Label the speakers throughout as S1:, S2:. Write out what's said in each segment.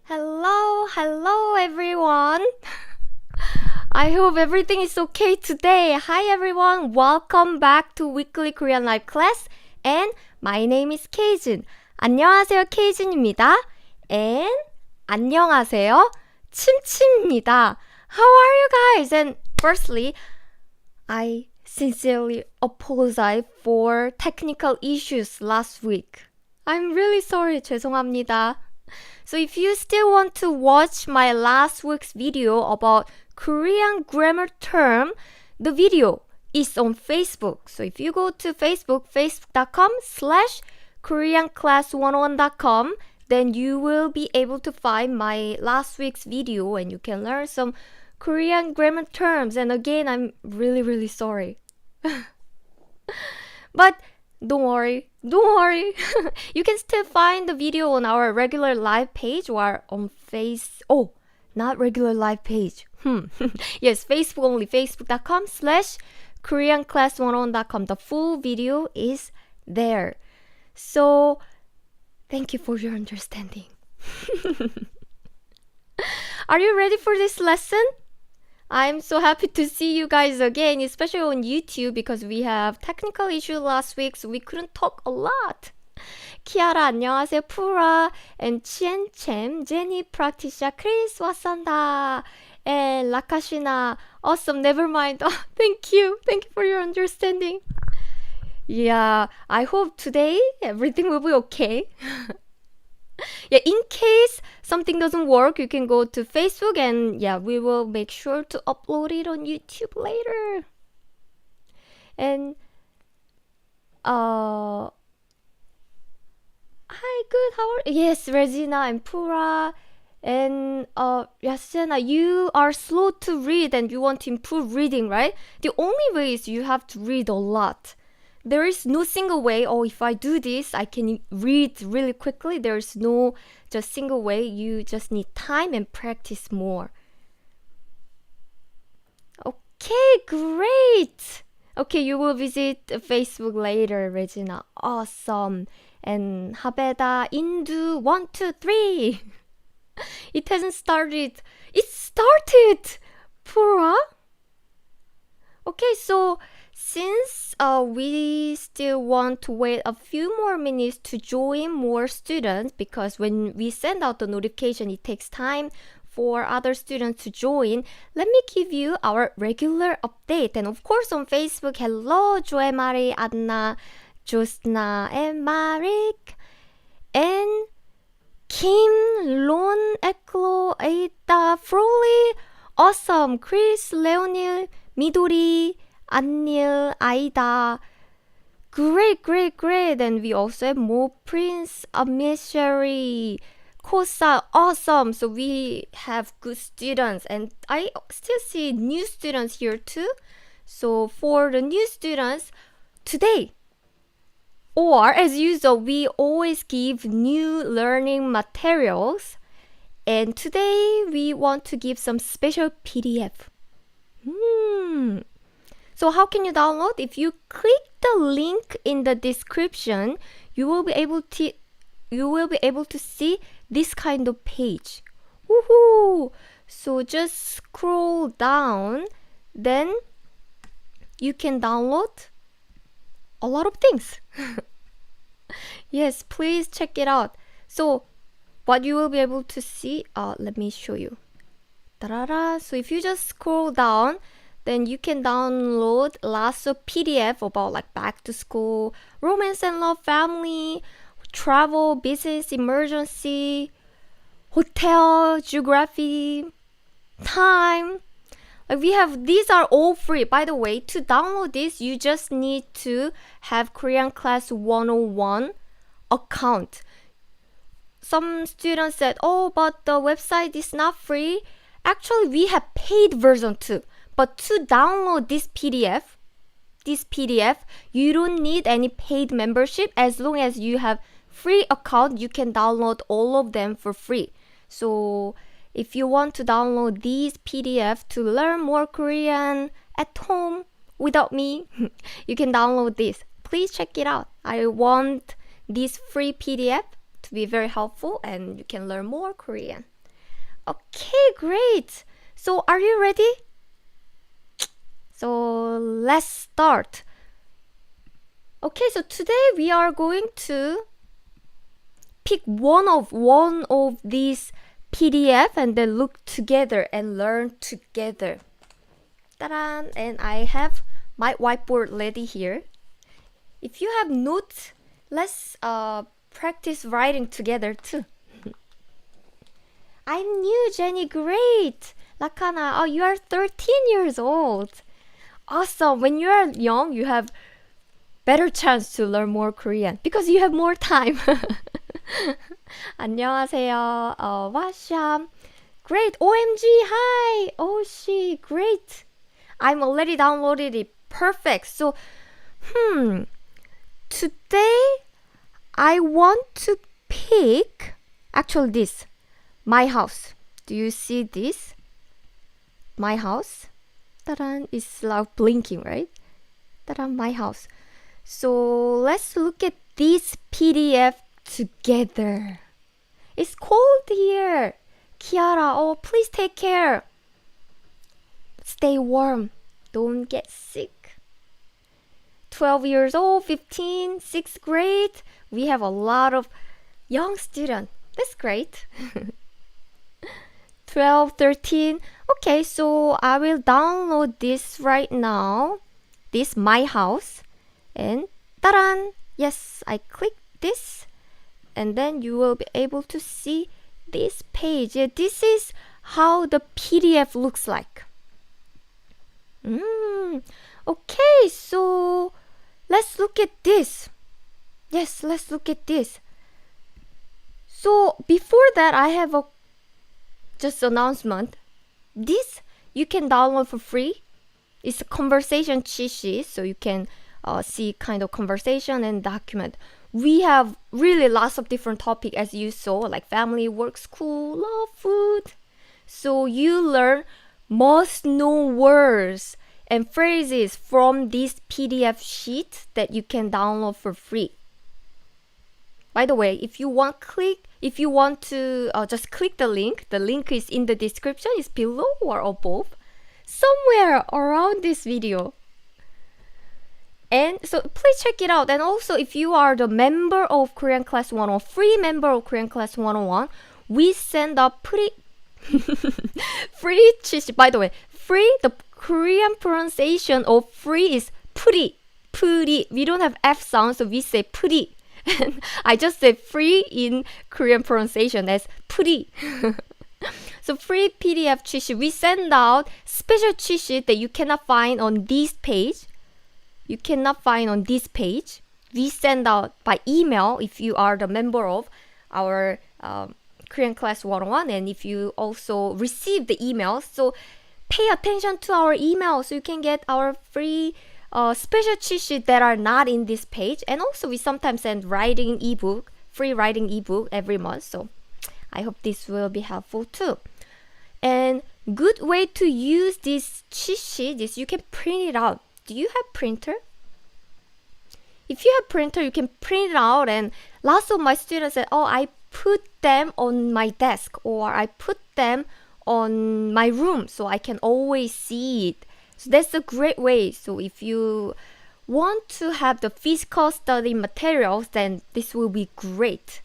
S1: Hello everyone. I hope everything is okay today. Hi everyone, welcome back to Weekly Korean Live class. And my name is Keijun. 안녕하세요, Keijun입니다. And 안녕하세요, 침침입니다. How are you guys? And firstly, I sincerely apologize for technical issues last week. I'm really sorry. 죄송합니다. So if you still want to watch my last week's video about Korean grammar term, the video is on Facebook. So if you go to Facebook, facebook.com/koreanclass101.com, then you will be able to find my last week's video and you can learn some Korean grammar terms. And again, I'm really sorry. But don't worry. You can still find the video on our regular live page or on not regular live page. Yes, Facebook only, facebook.com/koreanclass101.com. The full video is there. So, thank you for your understanding. Are you ready for this lesson? I'm so happy to see you guys again, especially on YouTube because we have technical issue last week, so we couldn't talk a lot. 키아라 안녕하세요, 푸라, and 치엔챔, 제니, 프락티샤, 크리스 왔산다, and 라카시나, awesome, never mind. Oh, thank you for your understanding. Yeah, I hope today everything will be okay. Yeah, in case something doesn't work, you can go to Facebook and we will make sure to upload it on YouTube later. And hi, good, how are you? Yes, Regina and Pura. And Yasena, you are slow to read and you want to improve reading, right? The only way is you have to read a lot. There is no single way, if I do this, I can read really quickly. There's no just single way. You just need time and practice more. Okay, great. Okay, you will visit Facebook later, Regina. Awesome. And Habeda, Indu, 1, 2, 3. It hasn't started. It started! Pura? Okay, so since we still want to wait a few more minutes to join more students, because when we send out the notification, it takes time for other students to join, let me give you our regular update. And of course on Facebook, hello, Joe, Marie, Anna, Josna, and Marik, and Kim, Lon, Eklo, Ada, Froly, awesome, Chris, Leonil, Midori, Anil, Aida. Great. And we also have Mo Prince, Ameshari, Kosa. Awesome. So we have good students. And I still see new students here too. So for the new students, today, or as usual, we always give new learning materials. And today we want to give some special PDF. So how can you download? If you click the link in the description, you will be able to see this kind of page. Woohoo! So just scroll down, then you can download a lot of things. Yes, please check it out. So what you will be able to see, let me show you. So if you just scroll down, then you can download lots of PDF about like back to school, romance and love, family, travel, business, emergency, hotel, geography, time. Like these are all free. By the way, to download this, you just need to have Korean Class 101 account. Some students said, but the website is not free. Actually, we have paid version too. But to download this PDF, you don't need any paid membership. As long as you have free account, you can download all of them for free. So if you want to download these PDF to learn more Korean at home without me, you can download this. Please check it out. I want this free PDF to be very helpful and you can learn more Korean. Okay, great. So are you ready? So let's start. Okay, so today we are going to pick one of these PDF and then look together and learn together. Ta-da! And I have my whiteboard ready here. If you have notes, let's practice writing together too. I'm new, Jenny. Great. Lakana, oh, you are 13 years old. Awesome. When you are young, you have better chance to learn more Korean because you have more time. 안녕하세요. 와샴. Great. OMG. Hi. Oshi. Great. I'm already downloaded it. Perfect. So, today I want to pick actually this. My house. Do you see this? My house. Ta-da! It's like blinking, right? Ta-da! My house. So let's look at this PDF together. It's cold here. Kiara, oh, please take care. Stay warm. Don't get sick. 12 years old, 15, 6th grade. We have a lot of young students. That's great. 12, 13. Okay, so I will download this right now. This My House. And ta-da! Yes, I click this. And then you will be able to see this page. Yeah, this is how the PDF looks like. Okay, so let's look at this. Yes, let's look at this. So before that, I have a just announcement. This you can download for free. It's a conversation cheat sheet, so you can see kind of conversation and document. We have really lots of different topics as you saw, like family, work, school, love, food. So you learn must know words and phrases from this PDF sheet that you can download for free. By the way, if you want to just click the link is in the description. It's below or above, somewhere around this video. And so please check it out. And also, if you are the member of Korean Class 101, free member of Korean Class 101, we send a pretty free cheat sheet. By the way, free, the Korean pronunciation of free is pretty. We don't have F sound, so we say pretty. And I just said free in Korean pronunciation as pretty. So free PDF cheat sheet. We send out special cheat sheet that you cannot find on this page. You cannot find on this page. We send out by email if you are the member of our Korean Class 101, and if you also receive the emails. So pay attention to our email so you can get our free special cheat sheet that are not in this page. And also we sometimes send free writing ebook every month. So I hope this will be helpful too. And good way to use this cheat sheet is you can print it out. Do you have printer? If you have printer, you can print it out. And lots of my students said, oh, I put them on my desk, or I put them on my room so I can always see it. So that's a great way. So if you want to have the physical study materials, then this will be great.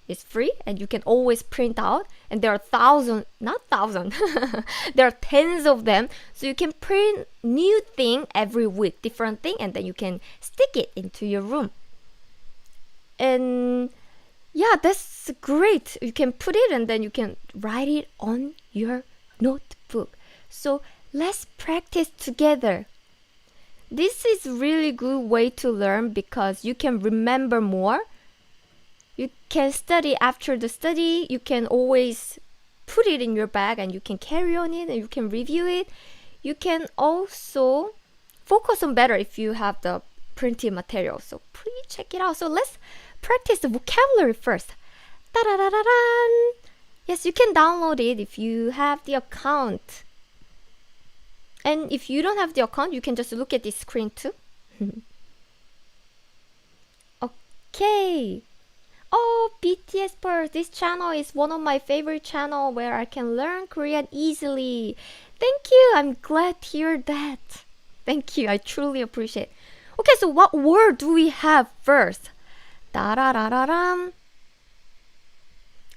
S1: It's free and you can always print out, and there are there are tens of them. So you can print new thing every week, different thing, and then you can stick it into your room. And yeah, that's great. You can put it and then you can write it on your notebook. So let's practice together. This is really good way to learn because you can remember more. You can study after the study. You can always put it in your bag and you can carry on it and you can review it. You can also focus on better if you have the printed material. So please check it out. So let's practice the vocabulary first. Da-da-da-da-dan. Yes, you can download it if you have the account. And if you don't have the account, you can just look at this screen too. Okay. Oh, BTS Pearl, this channel is one of my favorite channel where I can learn Korean easily. Thank you. I'm glad to hear that. Thank you. I truly appreciate. Okay, so what word do we have first? Darararam.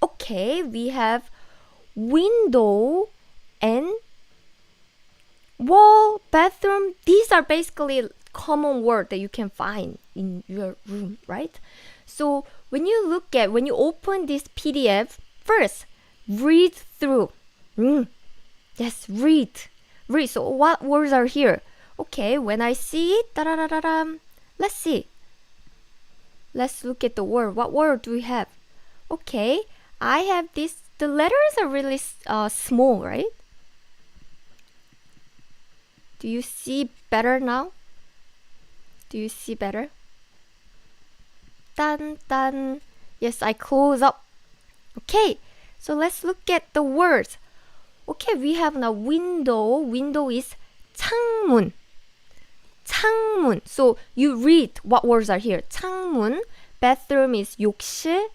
S1: Okay, we have window and wall, bathroom. These are basically common words that you can find in your room, right? So when you open this PDF, first read through. Yes, read. So what words are here? Okay, when I see it, let's see. Let's look at the word. What word do we have? Okay, I have this. The letters are really small, right? Do you see better now? Do you see better? Dun. Yes, I close up. Okay, so let's look at the words. Okay, we have now window. Window is 창문. 창문. So you read what words are here. 창문. Bathroom is 욕실.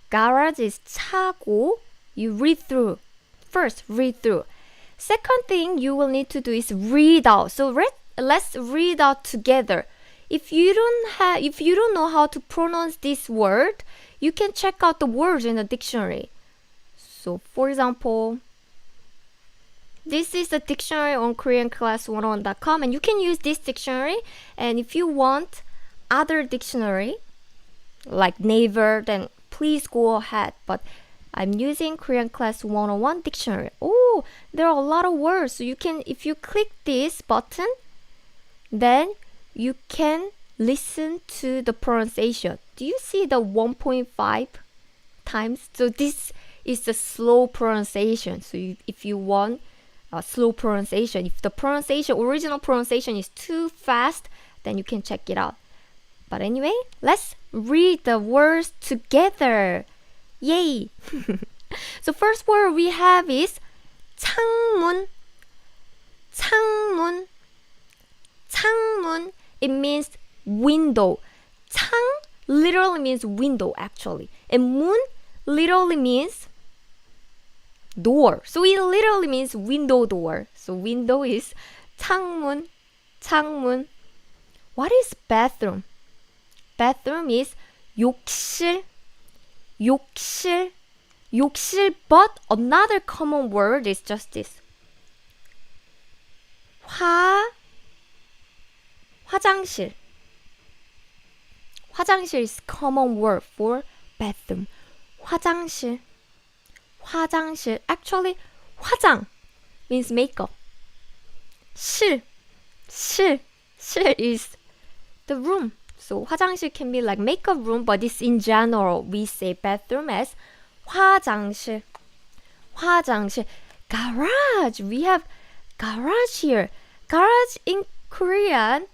S1: Garage is 차고. You read through. First, read through. Second thing you will need to do is read out. So let's read out together. If you don't know how to pronounce this word, you can check out the words in the dictionary. So for example, this is the dictionary on KoreanClass101.com, and you can use this dictionary. And if you want other dictionary like Naver, then please go ahead. But I'm using Korean Class 101 dictionary. Oh, there are a lot of words. So you can, if you click this button, then you can listen to the pronunciation. Do you see the 1.5 times? So this is the slow pronunciation. So if you want a slow pronunciation, if the original pronunciation is too fast, then you can check it out. But anyway, let's read the words together. Yay! So first word we have is 창문. 창문. 창문. It means window. 창 literally means window actually. And 문 literally means door. So it literally means window door. So window is 창문. 창문. What is bathroom? Bathroom is 욕실. 욕실. 욕실, but another common word is just this. 화장실. 화장실 is common word for bathroom. 화장실. 화장실. Actually, 화장 means makeup. 실 is the room. So 화장실 can be like makeup room, but it's in general. We say bathroom as 화장실. 화장실. Garage. We have garage here. Garage in Korean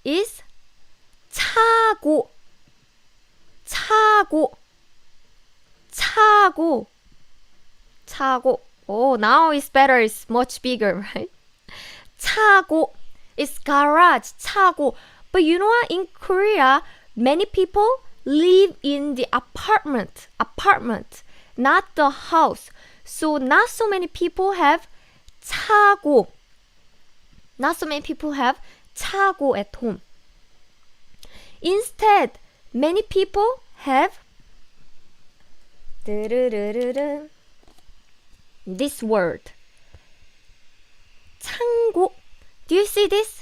S1: is 차고. 차고. 차고. 차고. Oh, now it's better. It's much bigger, right? 차고. It's garage. 차고. But you know what? In Korea, many people live in the apartment, not the house. So not so many people have 차고. Not so many people have 차고 at home. Instead, many people have this word. 창고. Do you see this?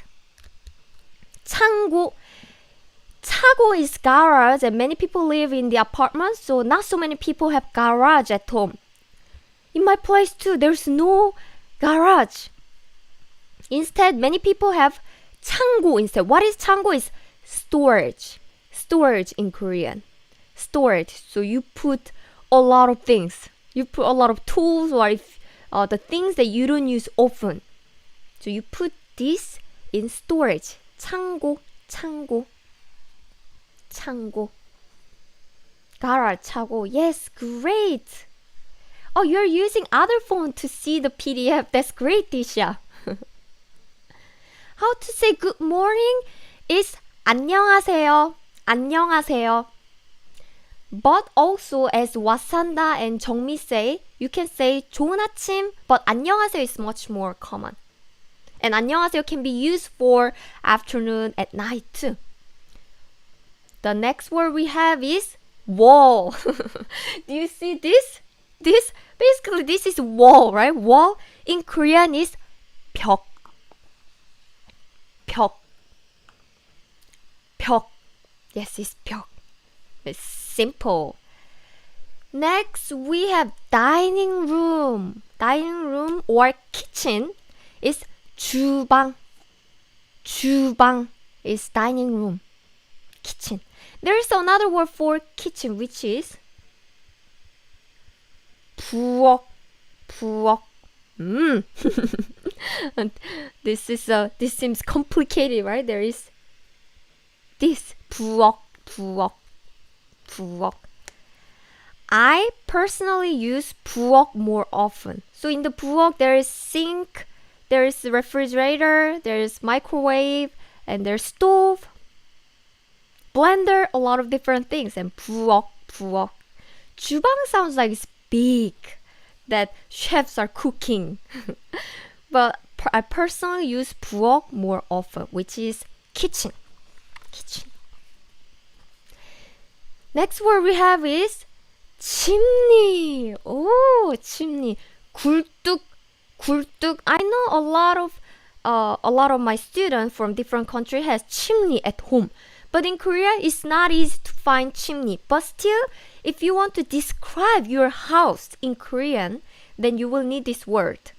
S1: 창고. 차고 is garage, and many people live in the apartment, so not so many people have garage at home. In my place too, there's no garage. Instead, many people have 창고 instead. What is 창고? Is storage. Storage in Korean. Storage. So you put a lot of things. You put a lot of tools, or if the things that you don't use often. So you put this in storage. 창고, 창고, 창고. Garage, 차고. Yes, great. Oh, you're using other phone to see the PDF. That's great, Tisha. How to say good morning is 안녕하세요. 안녕하세요. But also, as Wasanda and 정미 say, you can say 좋은 아침, but 안녕하세요 is much more common. And 안녕하세요 can be used for afternoon at night too. The next word we have is wall. Do you see this? Basically this is wall, right? Wall in Korean is 벽. 벽. 벽. Yes, it's 벽. It's simple. Next, we have dining room. Dining room or kitchen is 주방. 주방 is dining room. Kitchen. There is another word for kitchen, which is 부엌. 부엌. This seems complicated, right? There is this 부엌. 부엌. 부엌. I personally use 부엌 more often. So in the 부엌, there is sink, there is refrigerator, there is microwave, and there's stove, blender, a lot of different things. And 부엌, 부엌. 주방 sounds like it's big, that chefs are cooking. But I personally use 부엌 more often, which is kitchen. Kitchen. Next word we have is chimney. Oh, chimney. 굴뚝. 굴뚝. I know a lot of my students from different countries has chimney at home. But in Korea, it's not easy to find chimney. But still, if you want to describe your house in Korean, then you will need this word.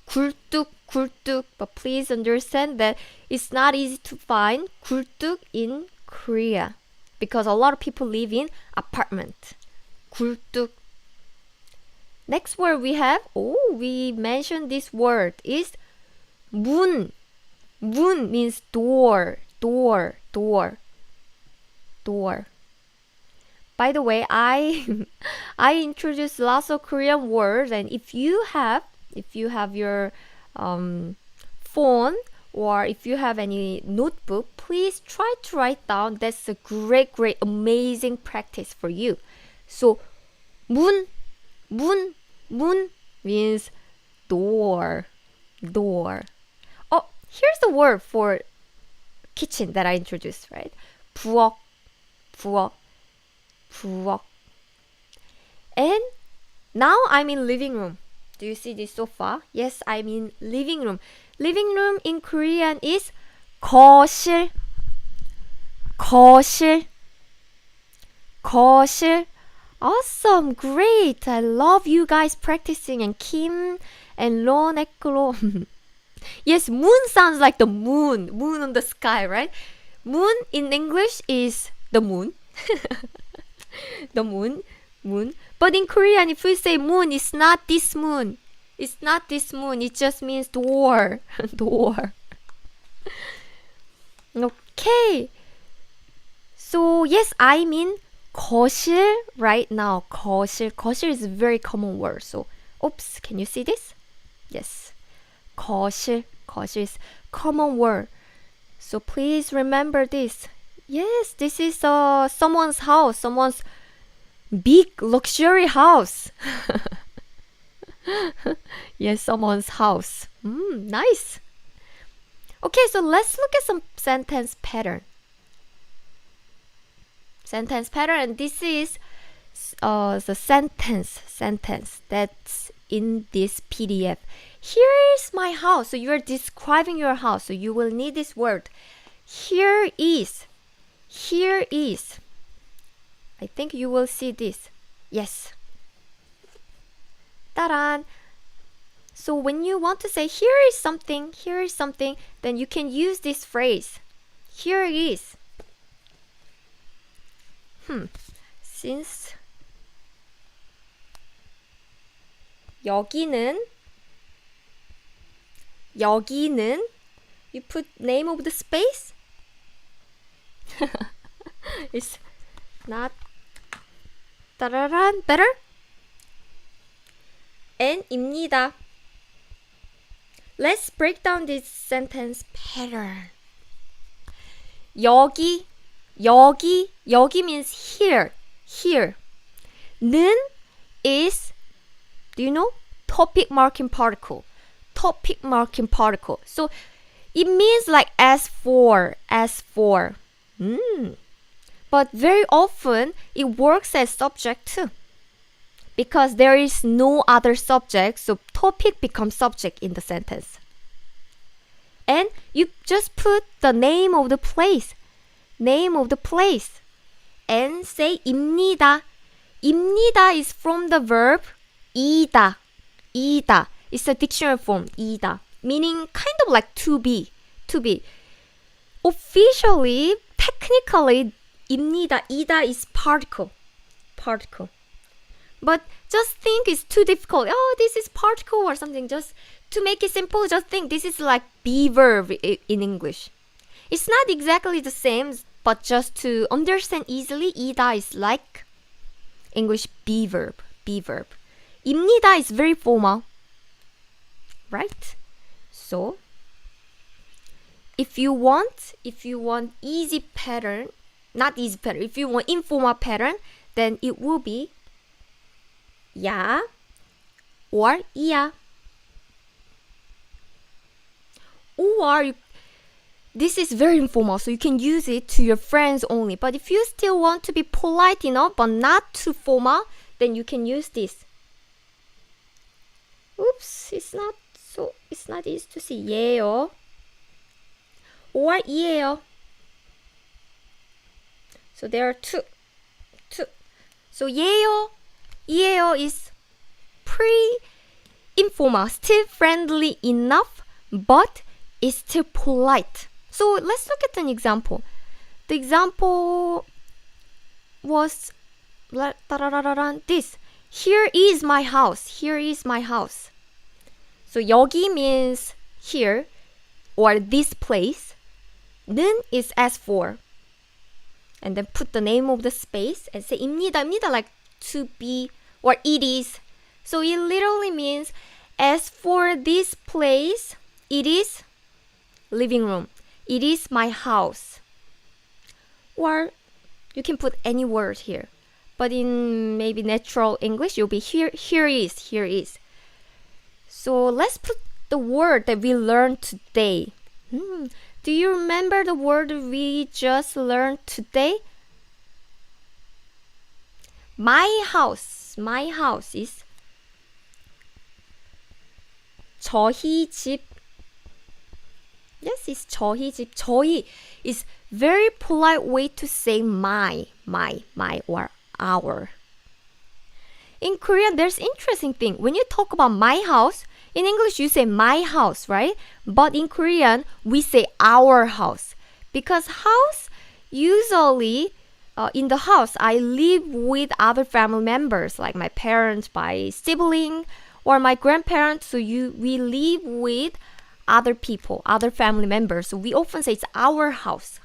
S1: 굴뚝, 굴뚝. But please understand that it's not easy to find 굴뚝 in Korea, because a lot of people live in apartment. 굴뚝. Next word we have, we mentioned this word, is 문. 문 means door. Door. Door. Door. By the way, I introduced lots of Korean words, and if you have your phone, or if you have any notebook, please try to write down. That's a great, amazing practice for you. So, 문 means door. Door. Oh, here's the word for kitchen that I introduced, right? 부엌. 부엌. 부엌. And now I'm in living room. Do you see this sofa? Yes, I'm in living room. Living room in Korean is 거실. 거실. 거실. Awesome, great. I love you guys practicing. And Kim and Ron echo. Yes, moon sounds like the moon. Moon on the sky, right? Moon in English is the moon. The moon. Moon. But in Korean, if we say moon, it's not this moon. It's not this moon. It just means door. Door. Okay. So yes, I'm in 거실 right now. 거실. 거실 is a very common word. So, oops, can you see this? Yes. 거실. 거실 is common word. So please remember this. Yes, this is someone's house. Someone's big luxury house. Yes, someone's house. Nice. Okay, so let's look at some sentence pattern. Sentence pattern, and this is the sentence that's in this PDF. Here is my house. So you're describing your house. So you will need this word. Here is. Here is. I think you will see this. Yes. Ta-da! So when you want to say here is something, then you can use this phrase. Here is. Since 여기는 you put name of the space. It's not better. And 입니다. Let's break down this sentence pattern. 여기 means here. here. 는 is, do you know? Topic marking particle. Topic marking particle. So it means like as for. But very often it works as subject too. Because there is no other subject, so topic becomes subject in the sentence. And you just put the name of the place. And say 입니다. 입니다 is from the verb 이다. It's a dictionary form, 이다. Meaning kind of like to be. Officially, technically, 입니다, 이다 is particle. But just think it's too difficult. Oh, this is particle or something. Just to make it simple, just think this is like be verb in English. It's not exactly the same, but just to understand easily, 이다 is like English be verb. 입니다 is very formal. Right? So, if you want easy pattern, not easy pattern, if you want informal pattern, then it will be 야 or 이야. Or this is very informal, so you can use it to your friends only. But if you still want to be polite enough but not too formal, then you can use this. Oops, it's not easy to see. 예요 or 이에요. So there are two. So 예요, 이에요 is pretty informal, still friendly enough, but it's still polite. So let's look at an example. The example was this. Here is my house. So 여기 means here or this place. 는 is as for. And then put the name of the space and say 입니다 like to be or it is. So it literally means as for this place, it is living room. It is my house. Or you can put any word here. But in maybe natural English, you'll be here is. So let's put the word that we learned today. Do you remember the word we just learned today? My house is 저희 집. Yes, it's 저희 집. 저희 is very polite way to say my or our. In Korean, there's interesting thing. When you talk about my house, in English you say my house, right? But in Korean, we say our house. Because house, usually in the house, I live with other family members, like my parents, my sibling, or my grandparents. So we live with other people, other family members. So we often say it's our house.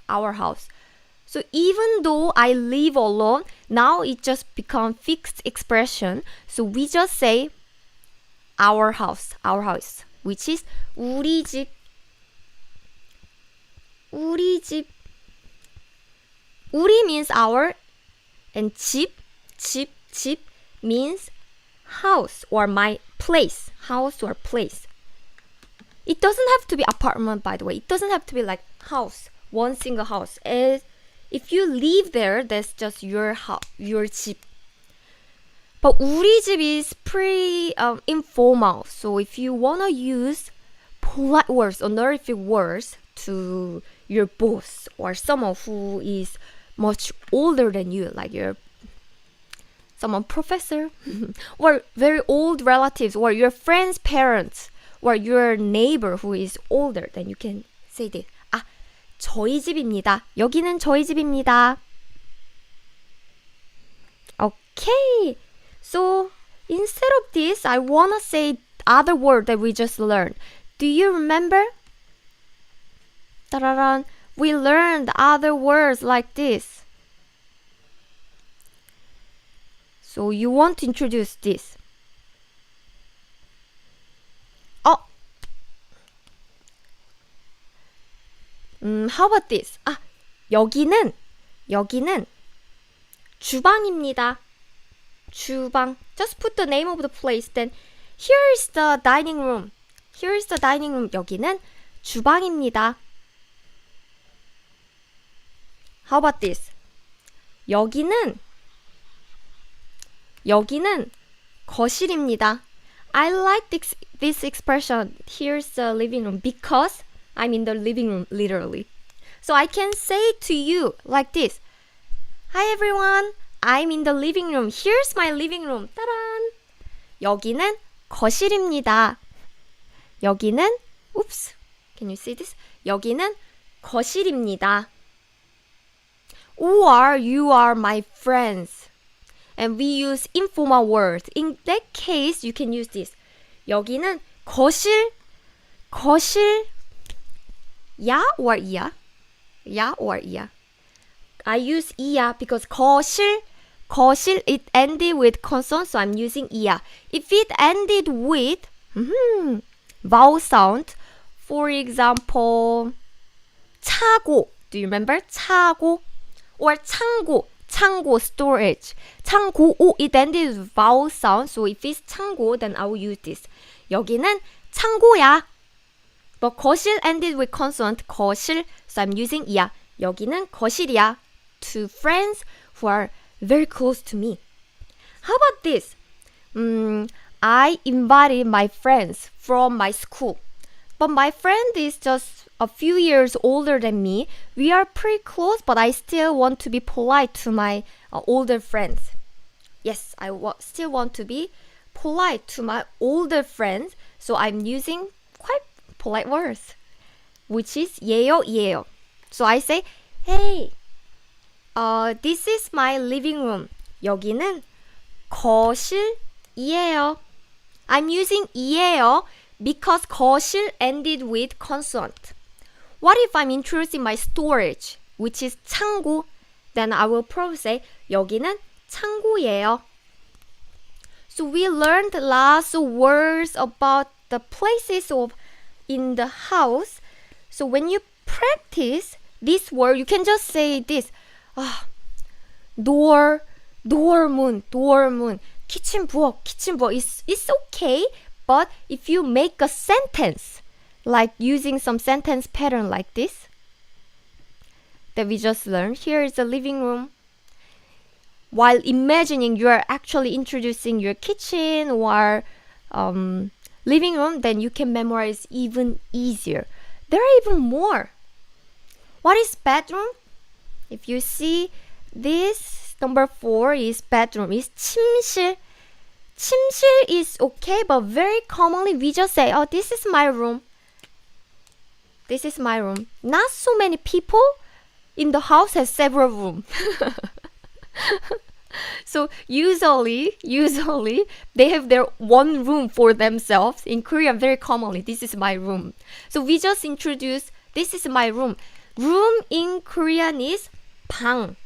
S1: So even though I live alone, now it just become fixed expression. So we just say our house, which is 우리 집. 우리 means our, and 집 means house or my place. House or place. It doesn't have to be apartment, by the way. It doesn't have to be like house, one single house. If you live there, that's just your house, your 집. But 우리 집 is pretty informal. So if you want to use polite words, honorific words to your boss or someone who is much older than you, like someone professor or very old relatives or your friend's parents or your neighbor who is older, then you can say this. 저희 집입니다. 여기는 저희 집입니다. Okay. So instead of this, I want to say other word that we just learned. Do you remember? Ta-da-da. We learned other words like this. So you want to introduce this. How about this? 여기는 주방입니다. 주방. Just put the name of the place. Then here is the dining room. Here is the dining room. 여기는 주방입니다. How about this? 여기는 거실입니다. I like this expression. Here's the living room because I'm in the living room literally. So I can say to you like this. Hi everyone. I'm in the living room. Here's my living room. 따란. 여기는 거실입니다. 여기는 oops. Can you see this? 여기는 거실입니다. Or you are my friends. And we use informal words. In that case, you can use this. 여기는 거실, 야 or 이야? 야 or 이야? I use 이야 because 거실, it ended with consonant, so I'm using 이야. If it ended with vowel sound, for example, 차고. Do you remember? 차고. Or 창고, storage. 창고, it ended with vowel sound. So if it's 창고, then I will use this. 여기는 창고야. But 거실 ended with consonant, 거실. So I'm using 이야. 여기는 거실이야. To friends who are very close to me. How about this? I invited my friends from my school. But my friend is just a few years older than me. We are pretty close, but I still want to be polite to my older friends. Yes, I still want to be polite to my older friends. So I'm using quite polite words, which is 예요. So I say, hey, this is my living room. 여기는 거실이에요. I'm using 이에요. Because 거실 ended with consonant. What if I'm introducing my storage, which is 창고? Then I will probably say 여기는 창고예요. So we learned lots of words about the places in the house. So when you practice this word, you can just say this. door, moon. kitchen 부엌. It's okay. But if you make a sentence, like using some sentence pattern like this, that we just learned, here is the living room. While imagining you are actually introducing your kitchen or living room, then you can memorize even easier. There are even more. What is bedroom? If you see this, number 4 is bedroom, is 침실. 침실 is okay, but very commonly we just say, oh, this is my room. This is my room. Not so many people in the house have several rooms. So usually they have their one room for themselves. In Korea, very commonly, this is my room. So we just introduce, this is my room. Room in Korean is 방.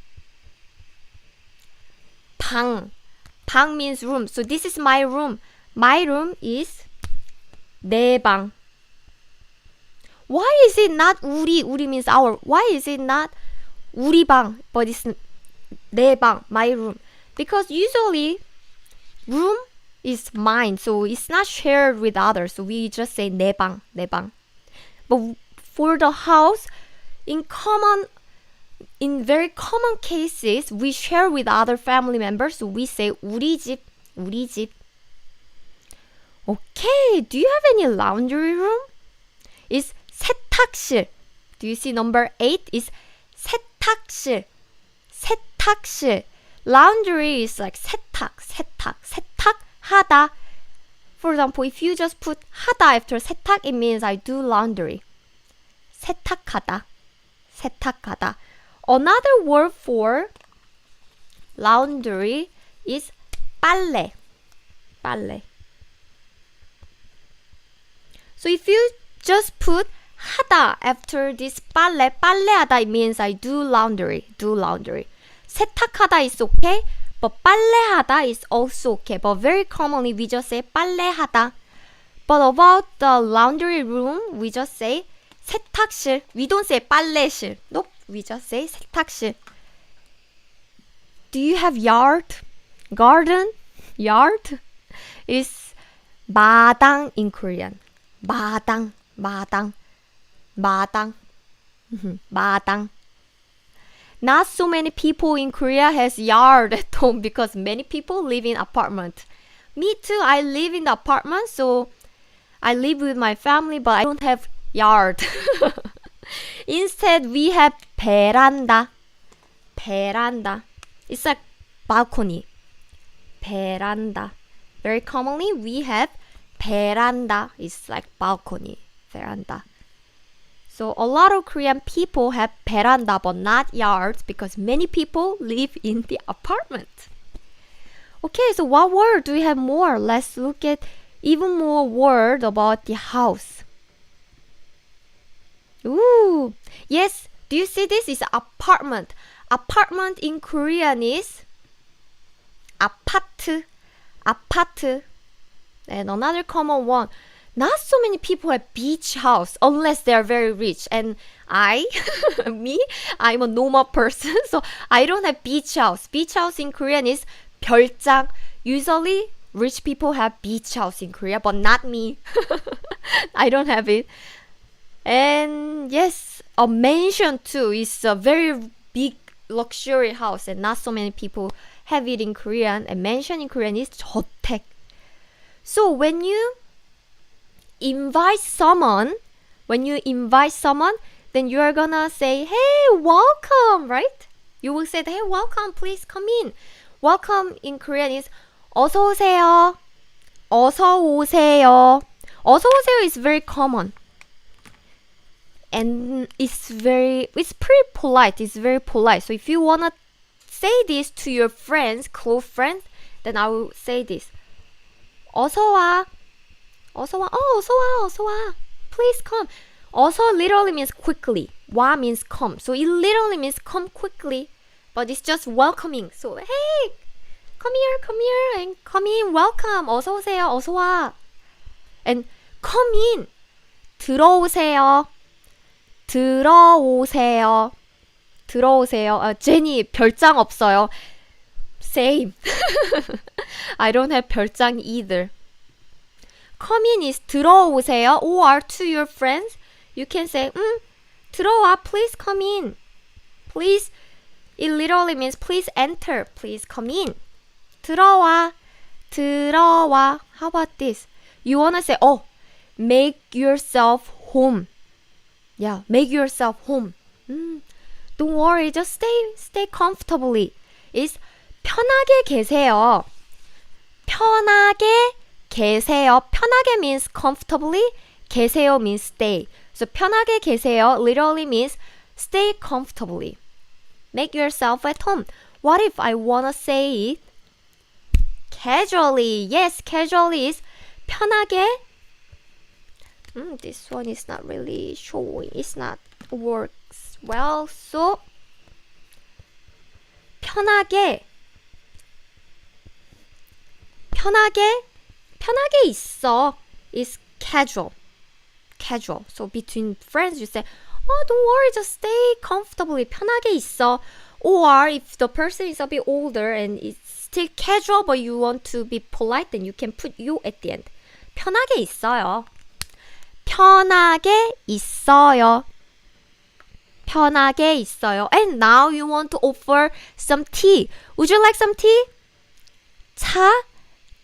S1: 방 means room. So this is my room. My room is 내 방. Why is it not 우리? 우리 means our. Why is it not 우리 방? But it's 내 방, my room. Because usually room is mine. So it's not shared with others. So we just say 내 방. But for the house, in very common cases, we share with other family members. So we say 우리 집. Okay, do you have any laundry room? It's 세탁실. Do you see number 8 is 세탁실. Laundry is like 세탁하다. For example, if you just put 하다 after 세탁, it means I do laundry. 세탁하다. Another word for laundry is 빨래. So if you just put 하다 after this 빨래하다, it means I do laundry. 세탁하다 is okay, but 빨래하다 is also okay. But very commonly we just say 빨래하다. But about the laundry room, we just say 세탁실. We don't say 빨래실. Nope, we just say 세탁실. do you have yard? Garden? Yard? Is 마당 in Korean. 마당, 마당, 마당, 마당. Not so many people in Korea has yard at home because many people live in apartment. Me too, I live in the apartment, so I live with my family, but I don't have yard. Instead, we have 베란다. 베란다. It's like balcony. 베란다. Very commonly, we have 베란다. It's like balcony. 베란다. So a lot of Korean people have 베란다 but not yards because many people live in the apartment. Okay, so what word do we have more? Let's look at even more word about the house. Ooh, yes. Do you see this? Is apartment. Apartment in Korean is 아파트. 아파트. And another common one. Not so many people have beach house unless they are very rich. And I'm a normal person, so I don't have beach house. Beach house in Korean is 별장. Usually, rich people have beach house in Korea, but not me. I don't have it. And yes, a mansion too is a very big luxury house, and not so many people have it in Korean. A mansion in Korean is 저택. So when you invite someone, then you are gonna say, hey, welcome, right? You will say, hey, welcome, please come in. Welcome in Korean is 어서 오세요. 어서 오세요. 어서 오세요 is very common. And it's pretty polite. It's very polite. So if you wanna say this to your friends, close friends, then I will say this. 어서 와. 어서 와. Oh, 어서 와. 어서 와. Please come. 어서 literally means quickly. 와 means come. So it literally means come quickly. But it's just welcoming. So hey, come here, and come in, welcome. 어서 오세요. 어서 와. And come in. 들어오세요. 들어오세요. 들어오세요. 제니 별장 없어요. Same. I don't have 별장 either. Come in is 들어오세요. Or to your friends, you can say, 들어와, please come in. Please, it literally means please enter, please come in. 들어와, 들어와. How about this? You wanna say, make yourself home. Yeah, make yourself home. Don't worry, just stay comfortably. It's 편하게 계세요. 편하게 계세요. 편하게 means comfortably. 계세요 means stay. So 편하게 계세요 literally means stay comfortably. Make yourself at home. What if I wanna say it casually? Yes, casually is 편하게. This one is not really showing. It's not works well. So 편하게 있어 is casual. So between friends you say, don't worry, just stay comfortably. 편하게 있어. Or if the person is a bit older and it's still casual but you want to be polite, then you can put you at the end. 편하게 있어요. 편하게 있어요. 편하게 있어요. And now you want to offer some tea. Would you like some tea? 차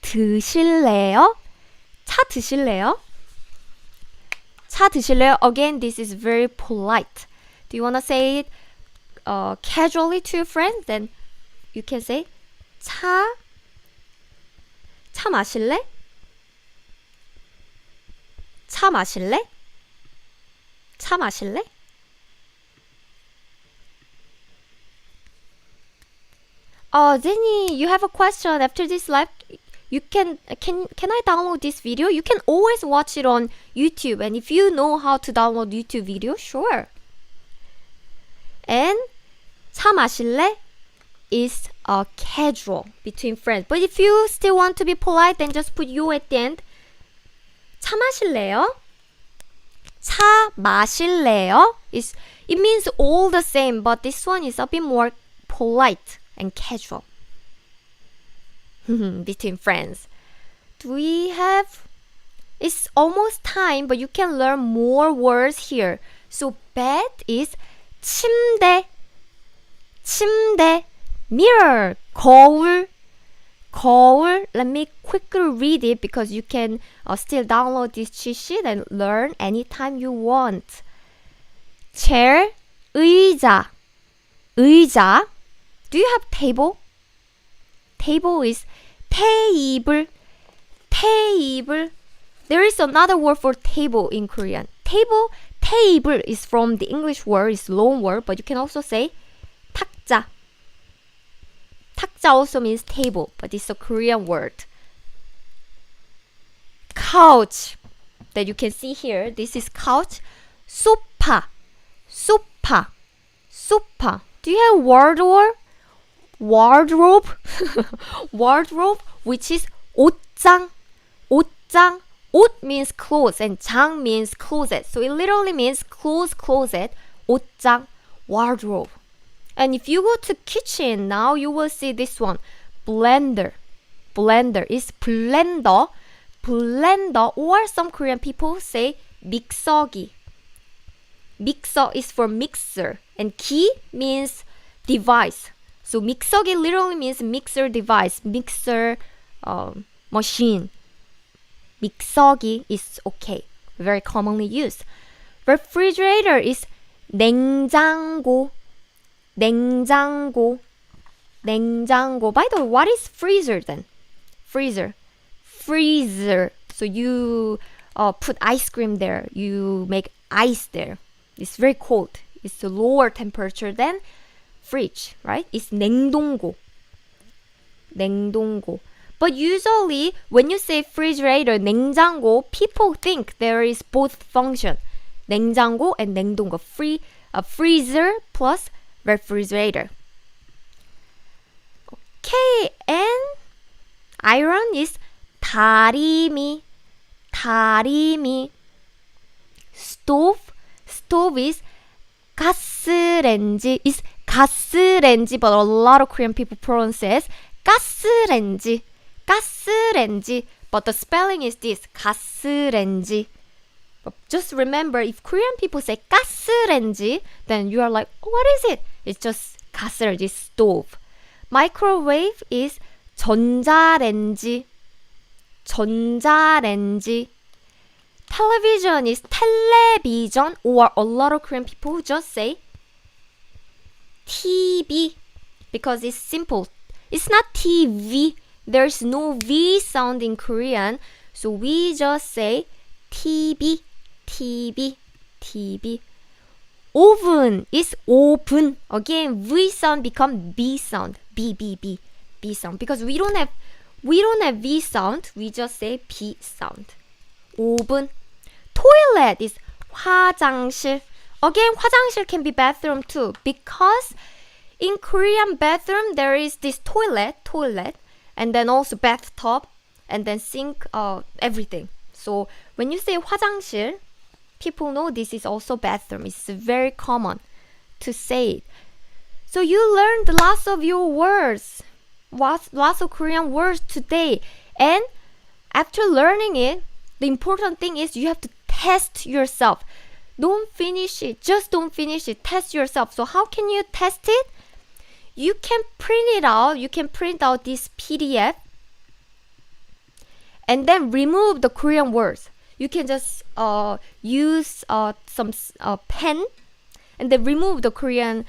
S1: 드실래요? 차 드실래요? 차 드실래요? Again, this is very polite. Do you want to say it casually to your friends? Then you can say 차 마실래? 차 마실래? 차 마실래? Jenny, you have a question after this live. You can I download this video? You can always watch it on YouTube, and if you know how to download YouTube video, sure. And 차 마실래 is a casual between friends. But if you still want to be polite, then just put you at the end. 차 마실래요? 차 마실래요? It means all the same, but this one is a bit more polite and casual between friends. Do we have? It's almost time, but you can learn more words here. So bed is 침대, 침대. Mirror, 거울, 거울. Let me quickly read it because you can still download this cheat sheet and learn anytime you want. Chair, 의자, 의자. Do you have table? Table is 테이블, 테이블. There is another word for table in Korean. Table, 테이블 is from the English word, it's loan word, but you can also say 탁자. 탁자 also means table, but it's a Korean word. Couch, that you can see here, this is couch. 소파, 소파, 소파. Do you have wardrobe? Wardrobe, wardrobe, which is 옷장, 옷장. 옷 means clothes and 장 means closet. So it literally means clothes closet. 옷장, wardrobe. And if you go to kitchen now, you will see this one. Blender. Blender is blender. Blender, or some Korean people say 믹서기. 믹서 is for mixer. And 기 means device. So 믹서기 literally means mixer device. Mixer machine. 믹서기 is okay. Very commonly used. Refrigerator is 냉장고. 냉장고. 냉장고. By the way, what is freezer then? Freezer. Freezer. So you put ice cream there. You make ice there. It's very cold. It's a lower temperature than fridge, right? It's 냉동고. 냉동고. But usually, when you say refrigerator, 냉장고, people think there is both function. 냉장고 and 냉동고. A freezer plus refrigerator. Okay, and iron is 다리미. 다리미. Stove. Stove is 가스렌지. Is 가스렌지, but a lot of Korean people pronounce it as 가스렌지. 가스렌지. But the spelling is this. 가스렌지. But just remember, if Korean people say 가스렌지, then you are like, oh, what is it? It's just 가스렌지, stove. Microwave is 전자레인지. 전자레인지. Television is television, or a lot of Korean people just say TV because it's simple. It's not TV. There's no V sound in Korean, so we just say TV, TV, TV. Oven is open. Again, V sound become B sound. B, B, B, B sound. Because we don't have V sound. We just say B sound. 오븐. Toilet is 화장실. Again, 화장실 can be bathroom too. Because in Korean bathroom, there is this toilet, and then also bathtub, and then sink, everything. So when you say 화장실, people know this is also bathroom. It's very common to say it. So you learned lots of your words, lots of Korean words today. And after learning it, the important thing is you have to test yourself. Don't finish it. Just don't finish it. Test yourself. So how can you test it? You can print it out. You can print out this PDF and then remove the Korean words. You can just use some pen and then remove the Korean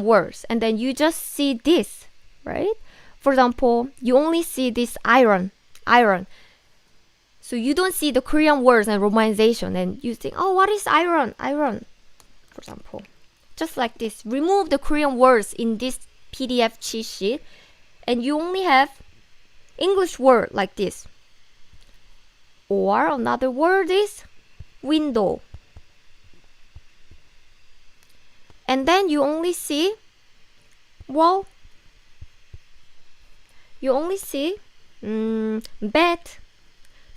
S1: words. And then you just see this, right? For example, you only see this iron. So you don't see the Korean words and romanization, and you think, oh, what is iron? Iron, for example. Just like this. Remove the Korean words in this PDF cheat sheet, and you only have English word like this. Or another word is window. And then you only see, well, you only see bed.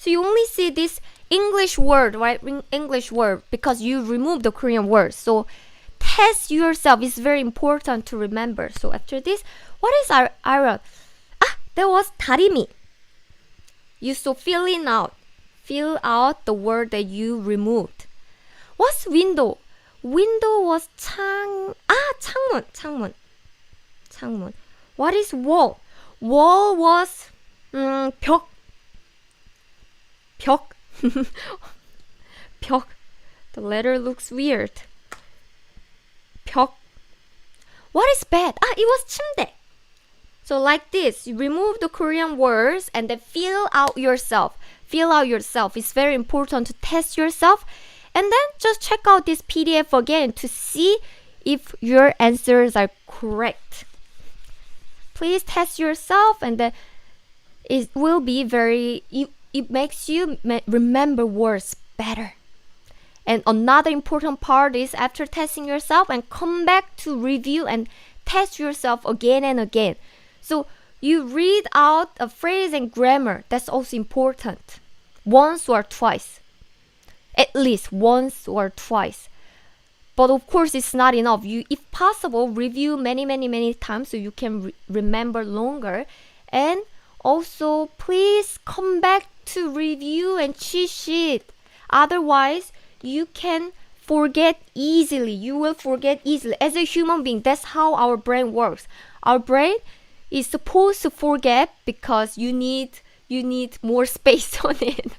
S1: So you only see this English word, right? English word, because you remove the Korean word. So test yourself is very important to remember. So after this, What is iron? That was 다리미. You so filling out. Fill out the word that you removed. What's window? Window was 창문. What is wall? Wall was 벽. 벽. The letter looks weird. 벽. What is bed? It was 침대. So like this, you remove the Korean words and then fill out yourself. Fill out yourself. It's very important to test yourself. And then just check out this PDF again to see if your answers are correct. Please test yourself, and then it will be it makes you remember words better. And another important part is after testing yourself and come back to review and test yourself again and again. So you read out a phrase and grammar. That's also important. Once or twice. At least once or twice. But of course, it's not enough. You, if possible, review many times so you can remember longer. And also, please come back to review and cheat sheet. Otherwise, you can forget easily. You will forget easily. As a human being, that's how our brain works. Our brain is supposed to forget because you need more space on it.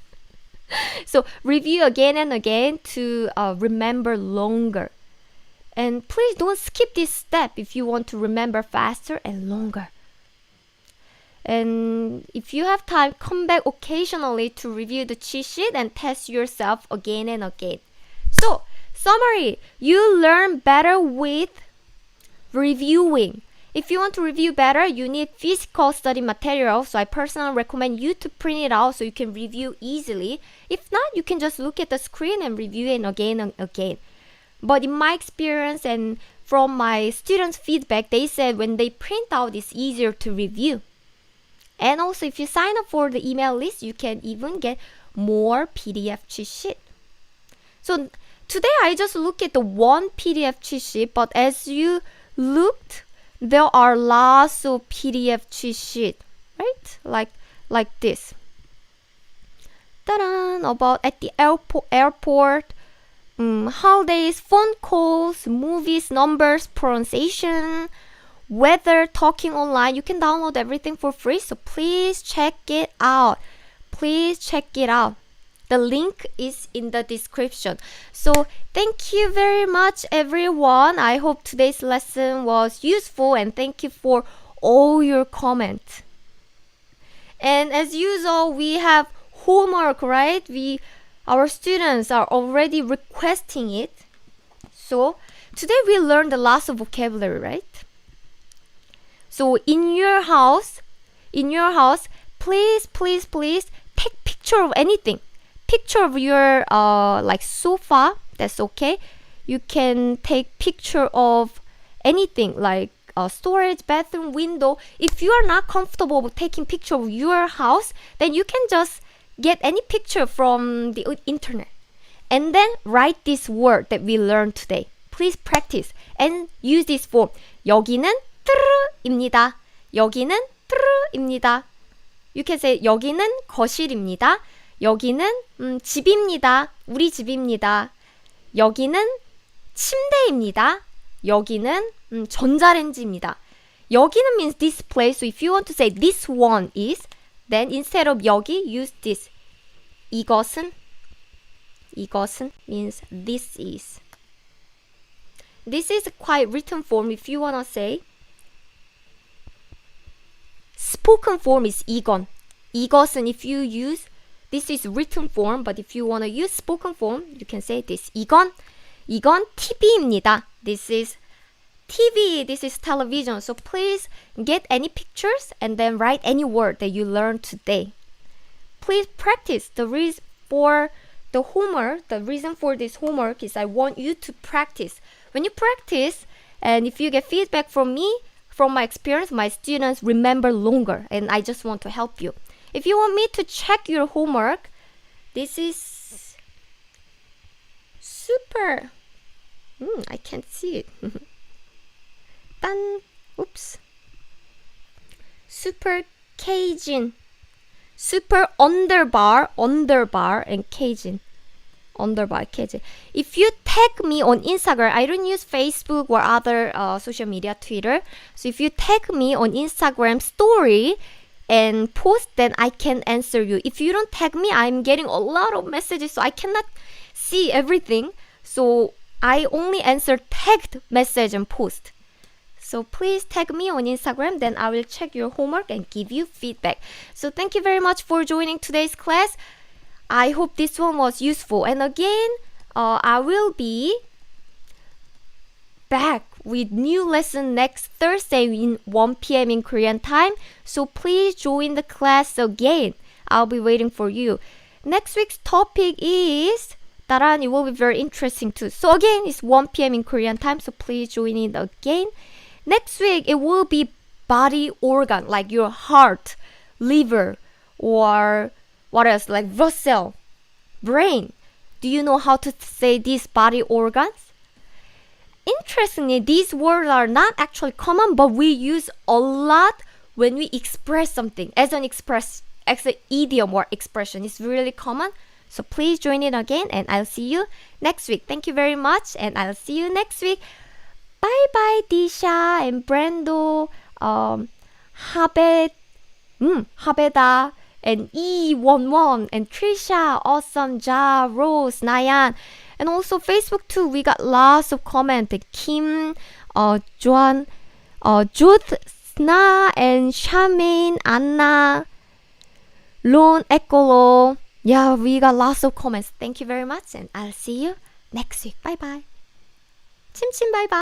S1: So review again and again to remember longer. And please don't skip this step if you want to remember faster and longer. And if you have time, come back occasionally to review the cheat sheet and test yourself again and again. So, summary, you learn better with reviewing. If you want to review better, you need physical study material. So I personally recommend you to print it out so you can review easily. If not, you can just look at the screen and review it again and again. But in my experience and from my students' feedback, they said when they print out, it's easier to review. And also, if you sign up for the email list, you can even get more PDF cheat sheet. So today I just look at the one PDF cheat sheet, but as you looked, there are lots of PDF cheat sheet, right? Like this. Ta-da! About at the airport, holidays, phone calls, movies, numbers, pronunciation, weather, talking online. You can download everything for free, so please check it out. Please check it out. The link is in the description. So thank you very much, everyone. I hope today's lesson was useful, and thank you for all your comments. And as usual, we have homework, right? Our students are already requesting it. So today we learned a lot of vocabulary, right? So in your house, please take picture of anything. Picture of your like sofa, that's okay. You can take picture of anything like storage, bathroom, window. If you are not comfortable with taking picture of your house, then you can just get any picture from the internet and then write this word that we learned today. Please practice and use this form. 여기는 트르입니다. 여기는 트르입니다. You can say 여기는 거실입니다. 여기는 집입니다. 우리 집입니다. 여기는 침대입니다. 여기는 전자레인지입니다. 여기는 means this place. So if you want to say this one is, then instead of 여기, use this. 이것은 means this is. This is quite written form if you want to say. Spoken form is 이건. 이것은 if you use, this is written form, but if you want to use spoken form, you can say this. 이건 TV입니다. This is TV, this is television. So please get any pictures and then write any word that you learned today. Please practice. The reason for this homework is I want you to practice. When you practice, and if you get feedback from me, from my experience, my students remember longer, and I just want to help you. If you want me to check your homework, this is super. I can't see it. Oops. Super Cajun. Super underbar, and Cajun. Underbar Cajun. If you tag me on Instagram, I don't use Facebook or other social media, Twitter. So if you tag me on Instagram story and post, then I can answer you. If you don't tag me, I'm getting a lot of messages, so I cannot see everything. So I only answer tagged message and post. So please tag me on Instagram, then I will check your homework and give you feedback. So thank you very much for joining today's class. I hope this one was useful. And again, I will be back with new lesson next Thursday in 1 p.m. in Korean time. So please join the class again. I'll be waiting for you. Next week's topic is Taran. It will be very interesting too. So again, it's 1 p.m. in Korean time. So please join it again. Next week, it will be body organ, like your heart, liver, or what else, like blood cell, brain. Do you know how to say these body organs? Interestingly, these words are not actually common, but we use a lot when we express something as an idiom or expression. It's really common. So please join in again, and I'll see you next week. Thank you very much, and I'll see you next week. Bye bye, Disha and Brando, Habeda, and E11, and Trisha, Awesome, Ja, Rose, Nayan, and also Facebook too. We got lots of comments. Kim, Joan, Judith, Sna, and Charmaine, Anna, Lone, Ekolo. Yeah, we got lots of comments. Thank you very much, and I'll see you next week. Bye bye. 침침 bye bye.